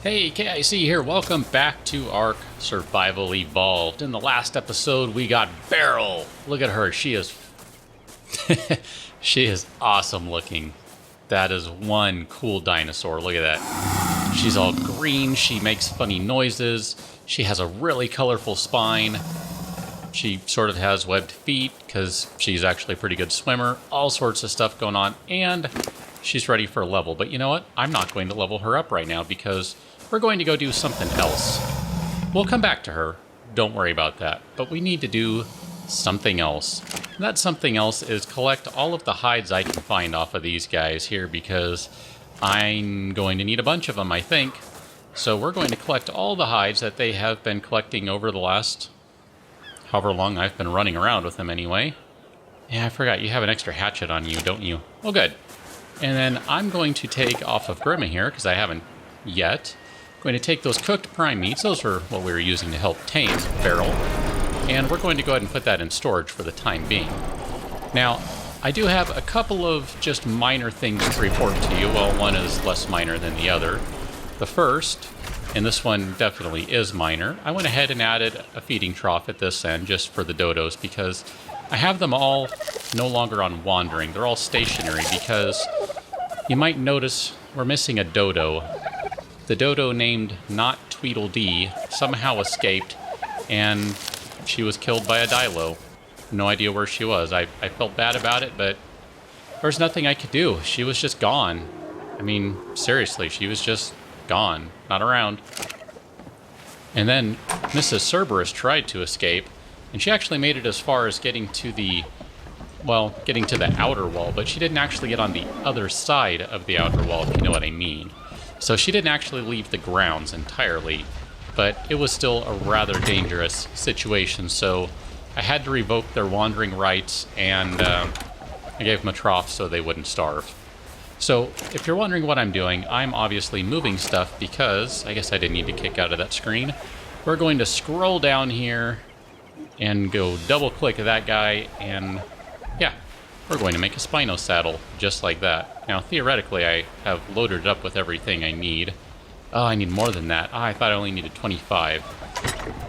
Hey, KIC here. Welcome back to ARK Survival Evolved. In the last episode, we got Beryl. Look at her. She is... she is awesome looking. That is one cool dinosaur. Look at that. She's all green. She makes funny noises. She has a really colorful spine. She sort of has webbed feet because she's actually a pretty good swimmer. All sorts of stuff going on. And she's ready for a level. But you know what? I'm not going to level her up right now because we're going to go do something else. We'll come back to her. Don't worry about that. But we need to do something else. And that something else is collect all of the hides I can find off of these guys here because I'm going to need a bunch of them, I think. So we're going to collect all the hides that they have been collecting over the last however long I've been running around with them anyway. Yeah, I forgot. You have an extra hatchet on you, don't you? Well, good. And then I'm going to take off of Grima here because I haven't yet. Going to take those cooked prime meats. Those are what we were using to help tame Beryl. And we're going to go ahead and put that in storage for the time being. Now, I do have a couple of just minor things to report to you. Well, one is less minor than the other. The first, and this one definitely is minor, I went ahead and added a feeding trough at this end just for the dodos because I have them all no longer on wandering. They're all stationary because you might notice we're missing a dodo. The dodo named Not Tweedledee somehow escaped, and she was killed by a dilo. No idea where she was. I felt bad about it, but there's nothing I could do. She was just gone. I mean, seriously, she was just gone. Not around. And then Mrs. Cerberus tried to escape, and she actually made it as far as getting to the outer wall, but she didn't actually get on the other side of the outer wall, if you know what I mean. So she didn't actually leave the grounds entirely, but it was still a rather dangerous situation, so I had to revoke their wandering rights, and I gave them a trough so they wouldn't starve. So if you're wondering what I'm doing, I'm obviously moving stuff because, I guess I didn't need to kick out of that screen. We're going to scroll down here and go double-click that guy, and yeah, we're going to make a Spino saddle, just like that. Now, theoretically, I have loaded it up with everything I need. Oh, I need more than that. I thought I only needed 25.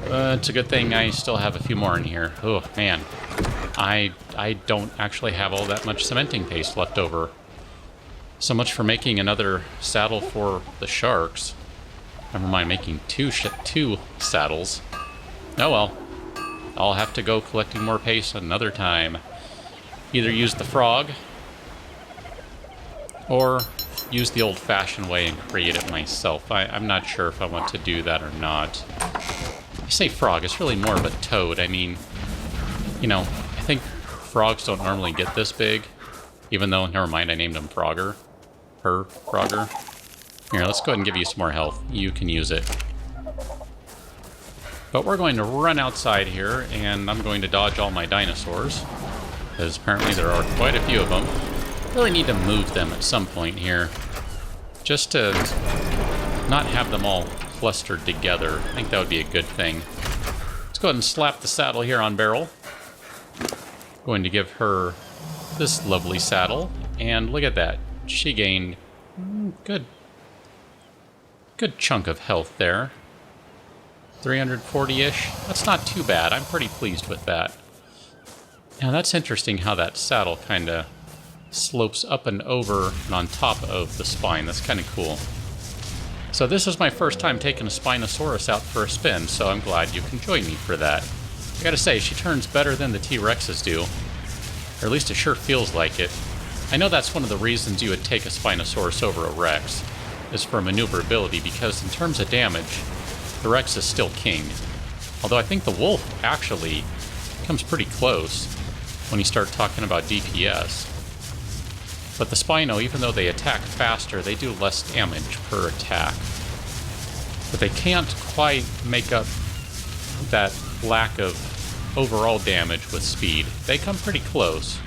It's a good thing I still have a few more in here. Oh, man. I don't actually have all that much cementing paste left over. So much for making another saddle for the sharks. Never mind making two saddles. Oh well. I'll have to go collecting more paste another time. Either use the frog, or use the old-fashioned way and create it myself. I'm not sure if I want to do that or not. I say frog, it's really more of a toad. I mean, you know, I think frogs don't normally get this big, even though, never mind, I named him Frogger. Her Frogger. Here, let's go ahead and give you some more health. You can use it. But we're going to run outside here, and I'm going to dodge all my dinosaurs, because apparently there are quite a few of them. Really need to move them at some point here, just to not have them all clustered together. I think that would be a good thing. Let's go ahead and slap the saddle here on Beryl. Going to give her this lovely saddle, and look at that. She gained good chunk of health there. 340-ish. That's not too bad. I'm pretty pleased with that. Now that's interesting how that saddle kind of slopes up and over and on top of the spine. That's kind of cool. So this is my first time taking a Spinosaurus out for a spin, so I'm glad you can join me for that. I gotta say, she turns better than the T-Rexes do. Or at least it sure feels like it. I know that's one of the reasons you would take a Spinosaurus over a Rex, is for maneuverability, because in terms of damage, the Rex is still king. Although I think the wolf actually comes pretty close when you start talking about DPS. But the Spino, even though they attack faster, they do less damage per attack. But they can't quite make up that lack of overall damage with speed. They come pretty close,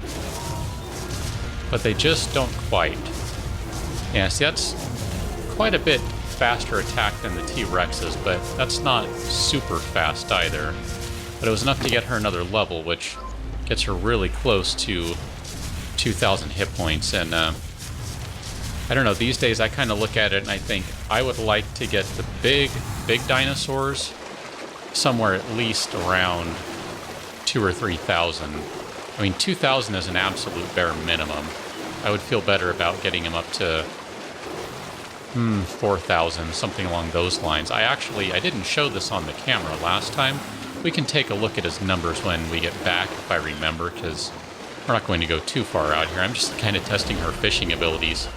but they just don't quite. Yeah, see, that's quite a bit faster attack than the T-Rexes, but that's not super fast either. But it was enough to get her another level, which gets her really close to 2,000 hit points, and I don't know, these days I kind of look at it and I think I would like to get the big dinosaurs somewhere at least around 2,000 or 3,000. I mean, 2,000 is an absolute bare minimum. I would feel better about getting them up to 4,000, something along those lines. I didn't show this on the camera last time. We can take a look at his numbers when we get back, if I remember, because we're not going to go too far out here. I'm just kind of testing her fishing abilities.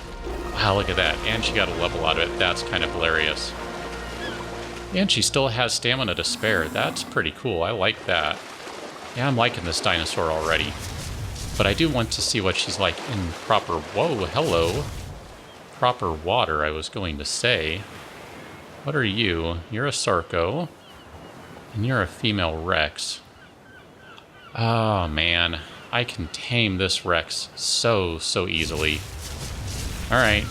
Wow, look at that. And she got a level out of it. That's kind of hilarious. And she still has stamina to spare. That's pretty cool. I like that. Yeah, I'm liking this dinosaur already. But I do want to see what she's like in proper... Whoa, hello. Proper water, I was going to say. What are you? You're a Sarco. And you're a female Rex. Oh, man. I can tame this Rex so easily. Alright.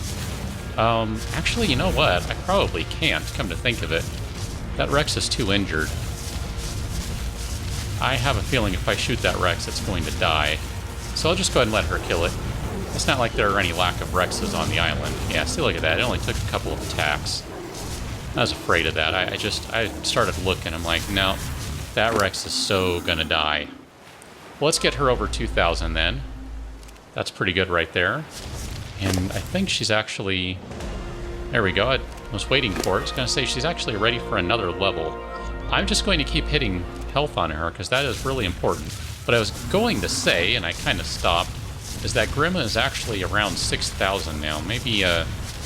Actually, you know what? I probably can't, come to think of it. That Rex is too injured. I have a feeling if I shoot that Rex, it's going to die. So I'll just go ahead and let her kill it. It's not like there are any lack of Rexes on the island. Yeah, see, look at that. It only took a couple of attacks. I was afraid of that. I started looking. I'm like, no, that Rex is so gonna die. Well, let's get her over 2,000 then. That's pretty good right there. And I think she's actually... There we go. I was waiting for it. I was going to say she's actually ready for another level. I'm just going to keep hitting health on her because that is really important. But I was going to say, and I kind of stopped, is that Grima is actually around 6,000 now. Maybe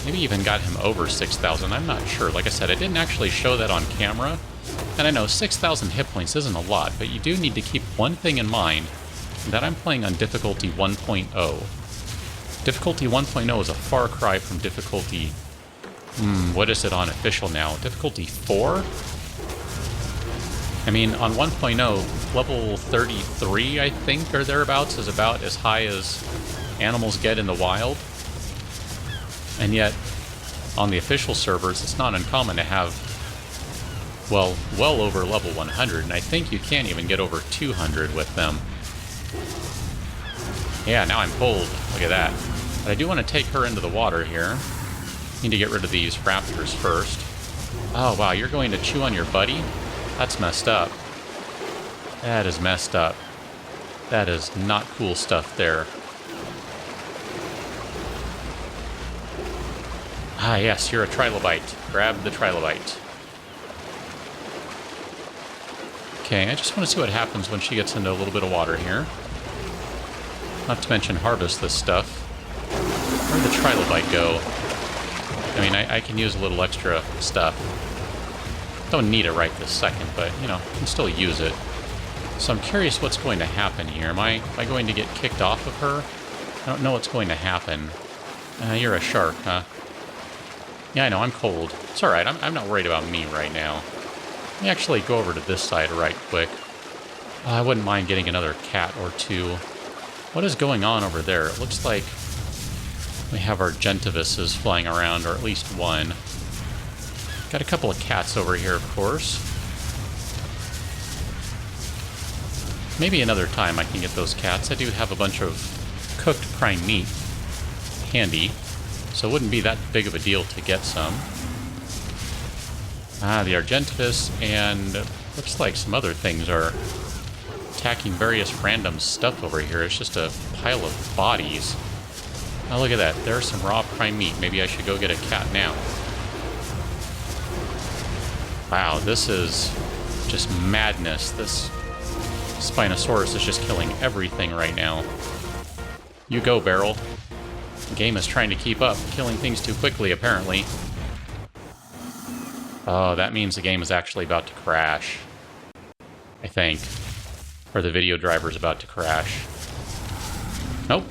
even got him over 6,000. I'm not sure. Like I said, I didn't actually show that on camera. And I know 6,000 hit points isn't a lot, but you do need to keep one thing in mind, that I'm playing on difficulty 1.0. Difficulty 1.0 is a far cry from difficulty... what is it on official now? Difficulty 4? I mean, on 1.0, level 33, I think, or thereabouts, is about as high as animals get in the wild. And yet, on the official servers, it's not uncommon to have, well over level 100, and I think you can't even get over 200 with them. Yeah, now I'm pulled. Look at that. But I do want to take her into the water here. Need to get rid of these raptors first. Oh, wow, you're going to chew on your buddy? That's messed up. That is messed up. That is not cool stuff there. Ah, yes, you're a trilobite. Grab the trilobite. Okay, I just want to see what happens when she gets into a little bit of water here. Not to mention harvest this stuff. Where'd the trilobite go? I mean, I can use a little extra stuff. Don't need it right this second, but, you know, can still use it. So I'm curious what's going to happen here. Am I going to get kicked off of her? I don't know what's going to happen. You're a shark, huh? Yeah, I know, I'm cold. It's alright, I'm not worried about me right now. Let me actually go over to this side right quick. I wouldn't mind getting another cat or two. What is going on over there? It looks like we have our gentivises flying around, or at least one. Got a couple of cats over here, of course. Maybe another time I can get those cats. I do have a bunch of cooked prime meat handy, so it wouldn't be that big of a deal to get some. Ah, the Argentavis, and looks like some other things are attacking various random stuff over here. It's just a pile of bodies. Oh, look at that. There's some raw prime meat. Maybe I should go get a cat now. Wow, this is just madness. This spinosaurus is just killing everything right now. You go, Barrel. The game is trying to keep up, killing things too quickly, apparently. Oh, that means the game is actually about to crash. I think. Or the video driver's about to crash. Nope.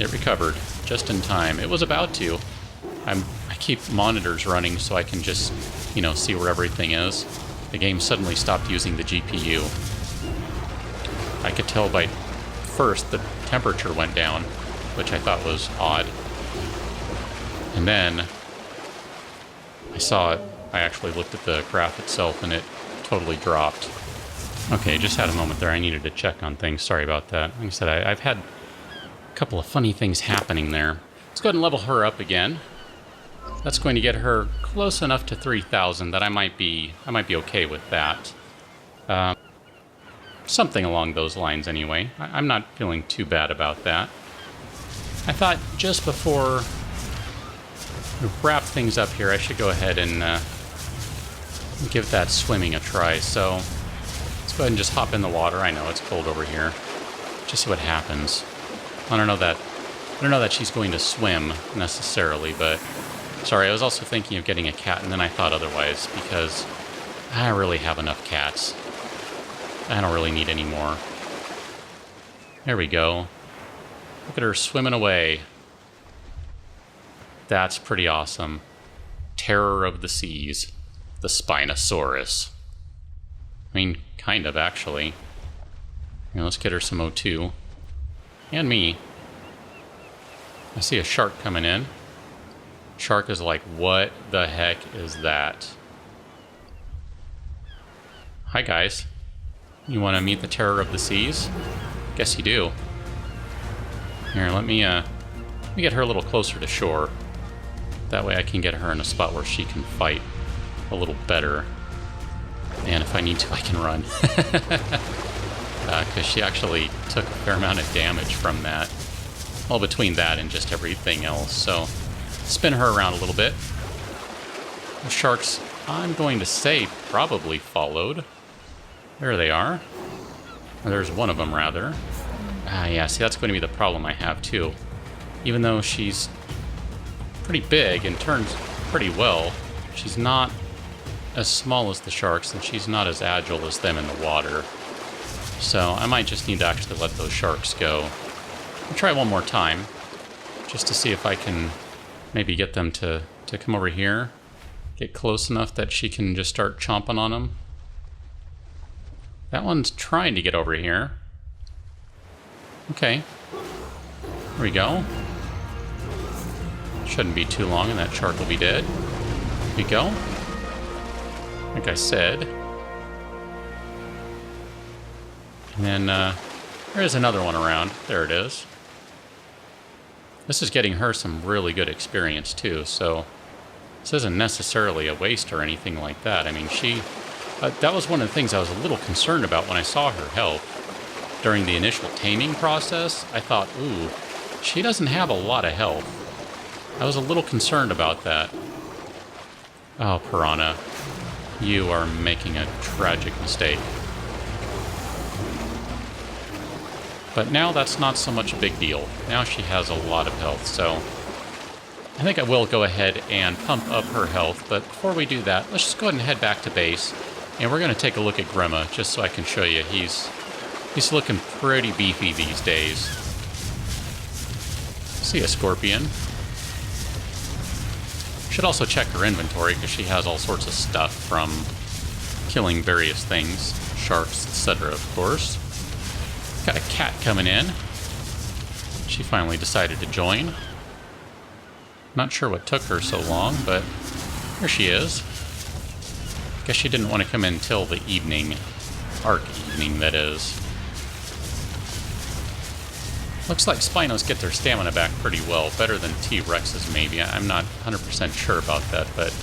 It recovered. Just in time. It was about to. I keep monitors running so I can just, you know, see where everything is. The game suddenly stopped using the GPU. I could tell by first the temperature went down, which I thought was odd. And then I saw it. I actually looked at the graph itself and it totally dropped. Okay, just had a moment there. I needed to check on things. Sorry about that. Like I said, I've had a couple of funny things happening there. Let's go ahead and level her up again. That's going to get her close enough to 3,000 that I might be okay with that. Something along those lines anyway. I'm not feeling too bad about that. I thought just before we wrap things up here, I should go ahead and give that swimming a try. So let's go ahead and just hop in the water. I know it's cold over here. Just see what happens. I don't know that she's going to swim necessarily, but sorry, I was also thinking of getting a cat, and then I thought otherwise, because I really have enough cats. I don't really need any more. There we go. Look at her swimming away. That's pretty awesome. Terror of the seas. The spinosaurus. I mean, kind of, actually. Here, let's get her some O2. And me. I see a shark coming in. Shark is like, what the heck is that? Hi, guys. You want to meet the terror of the seas? Guess you do. Here, let me get her a little closer to shore. That way I can get her in a spot where she can fight a little better. And if I need to, I can run. Because she actually took a fair amount of damage from that. Well, between that and just everything else. So, spin her around a little bit. The sharks, I'm going to say, probably followed. There they are. Or there's one of them, rather. Yeah, see, that's going to be the problem I have, too. Even though she's pretty big and turns pretty well, she's not as small as the sharks, and she's not as agile as them in the water. So I might just need to actually let those sharks go. I'll try one more time, just to see if I can maybe get them to come over here. Get close enough that she can just start chomping on them. That one's trying to get over here. Okay. There we go. Shouldn't be too long and that shark will be dead. There we go. Like I said. And then there's another one around. There it is. This is getting her some really good experience too, so this isn't necessarily a waste or anything like that. I mean, that was one of the things I was a little concerned about when I saw her health. During the initial taming process, I thought, ooh, she doesn't have a lot of health. I was a little concerned about that. Oh, Piranha, you are making a tragic mistake. But now that's not so much a big deal. Now she has a lot of health, so I think I will go ahead and pump up her health. But before we do that, let's just go ahead and head back to base. And we're going to take a look at Grima, just so I can show you. He's looking pretty beefy these days. See a scorpion. Should also check her inventory, because she has all sorts of stuff from killing various things. Sharks, etc., of course. Got a cat coming in. She finally decided to join. Not sure what took her so long, but here she is. Guess she didn't want to come in till the evening. ARK evening, that is. Looks like Spinos get their stamina back pretty well. Better than T-Rexes, maybe. I'm not 100% sure about that, but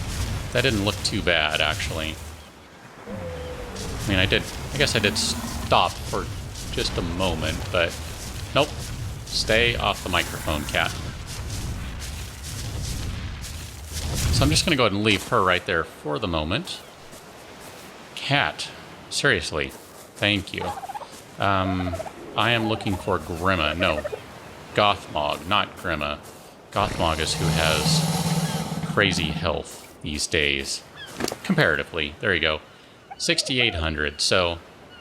that didn't look too bad, actually. I mean, I guess I did stop for just a moment, but nope. Stay off the microphone, cat. So I'm just going to go ahead and leave her right there for the moment. Cat. Seriously. Thank you. I am looking for Grima. No. Gothmog, not Grima. Gothmog is who has crazy health these days. Comparatively. There you go. 6,800. So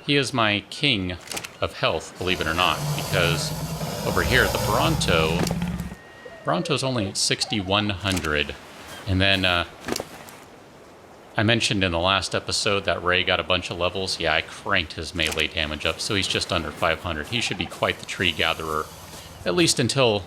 he is my king of health, believe it or not, because over here, the Bronto's only at 6,100. And then, I mentioned in the last episode that Ray got a bunch of levels. Yeah, I cranked his melee damage up, so he's just under 500. He should be quite the tree gatherer, at least until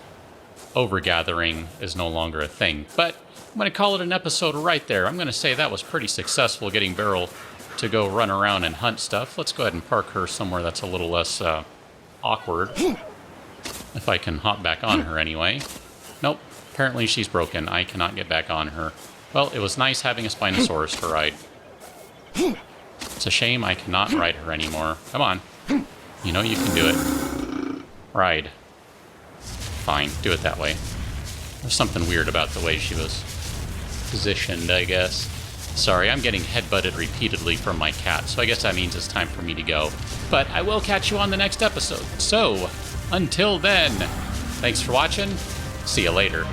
overgathering is no longer a thing. But I'm going to call it an episode right there. I'm going to say that was pretty successful, getting Beryl to go run around and hunt stuff. Let's go ahead and park her somewhere that's a little less awkward. If I can hop back on her anyway. Nope. Apparently she's broken. I cannot get back on her. Well, it was nice having a spinosaurus to ride. It's a shame I cannot ride her anymore. Come on. You know you can do it. Ride. Fine, do it that way. There's something weird about the way she was positioned, I guess. Sorry, I'm getting headbutted repeatedly from my cat, so I guess that means it's time for me to go. But I will catch you on the next episode. So, until then, thanks for watching. See you later.